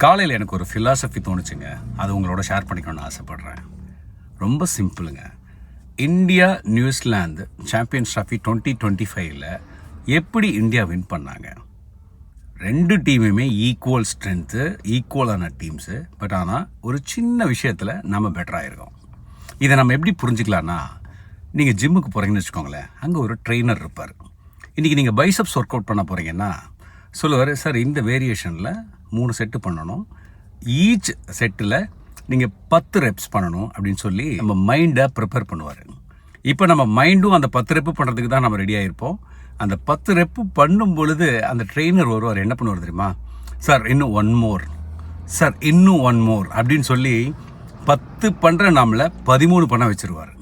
காலையில் எனக்கு ஒரு ஃபிலாசபி தோணுச்சுங்க. அது உங்களோட ஷேர் பண்ணிக்கணும்னு ஆசைப்பட்றேன். ரொம்ப சிம்பிளுங்க. இந்தியா நியூசிலாந்து சாம்பியன்ஸ் ட்ராஃபி 2025ல் எப்படி இந்தியா வின் பண்ணாங்க? ரெண்டு டீமுமே ஈக்குவல் ஸ்ட்ரென்த்து, ஈக்குவலான டீம்ஸு. பட் ஆனால் ஒரு சின்ன விஷயத்தில் நம்ம பெட்டராக இருக்கோம். இதை நம்ம எப்படி புரிஞ்சுக்கலான்னா, நீங்கள் ஜிம்முக்கு போகிறீங்கன்னு வச்சுக்கோங்களேன். அங்கே ஒரு ட்ரெயினர் இருப்பார். இன்றைக்கி நீங்கள் பைசப்ஸ் ஒர்க் அவுட் பண்ண போகிறீங்கன்னா சொல்லுவார், சார் இந்த வேரியேஷனில் 3 செட்டு பண்ணணும், ஈச் செட்டில் நீங்கள் 10 ரெப்ஸ் பண்ணணும் அப்படின்னு சொல்லி நம்ம மைண்டை ப்ரிப்பேர் பண்ணுவார். இப்போ நம்ம மைண்டும் அந்த 10 ரெப்பு பண்ணுறதுக்கு தான் நம்ம ரெடியாக இருப்போம். அந்த 10 ரெப்பு பண்ணும் பொழுது அந்த ட்ரெயினர் வருவார். என்ன பண்ணுவார் தெரியுமா? சார் இன்னும் 1 மோர், சார் இன்னும் 1 மோர் அப்படின்னு சொல்லி 10 பண்ணுற நம்மளை 13 பண்ண வச்சுருவார்.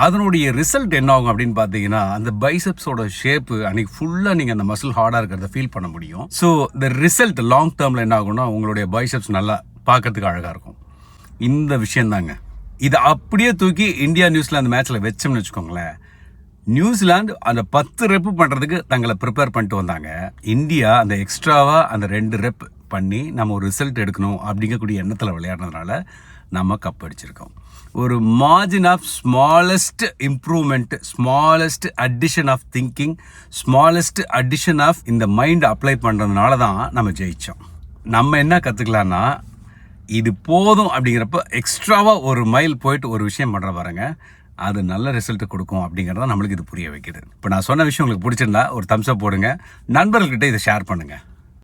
அதனுடைய ரிசல்ட் என்ன ஆகும் அப்படின்னு பார்த்தீங்கன்னா, அந்த பைசப்ஸோட ஷேப்பு அன்றைக்கி ஃபுல்லாக நீங்கள் அந்த மசில் ஹார்டாக இருக்கிறத ஃபீல் பண்ண முடியும். ஸோ இந்த ரிசல்ட் லாங் டேர்மில் என்ன ஆகும்னா, உங்களுடைய பைசப்ஸ் நல்லா பார்க்கறதுக்கு அழகாக இருக்கும். இந்த விஷயந்தாங்க. இதை அப்படியே தூக்கி இந்தியா நியூசிலாந்து மேட்ச்சில் வச்சோம்னு வச்சுக்கோங்களேன். நியூசிலாந்து அந்த 10 ரெப்பு பண்ணுறதுக்கு தங்களை ப்ரிப்பேர் பண்ணிட்டு வந்தாங்க. இந்தியா அந்த எக்ஸ்ட்ராவாக அந்த 2 ரெப் பண்ணி நம்ம ஒரு ரிசல்ட் எடுக்கணும் அப்படிங்கக்கூடிய எண்ணத்தில் விளையாடுறதுனால நம்ம கப் அடிச்சிருக்கோம். ஒரு margin of smallest improvement, smallest addition of thinking, smallest addition of இந்த மைண்ட் அப்ளை பண்ணுறதுனால தான் நம்ம ஜெயித்தோம். நம்ம என்ன கற்றுக்கலான்னா, இது போதும் அப்படிங்கிறப்ப எக்ஸ்ட்ராவாக ஒரு மைல் போயிட்டு ஒரு விஷயம் பண்ணுற பாருங்க, அது நல்ல ரிசல்ட் கொடுக்கும் அப்படிங்கிறத நம்மளுக்கு இது புரிய வைக்கிது. இப்போ நான் சொன்ன விஷயம் உங்களுக்கு பிடிச்சிருந்தா ஒரு தம்ஸ் அப் போடுங்க, நண்பர்கள்கிட்ட இதை ஷேர் பண்ணுங்கள்.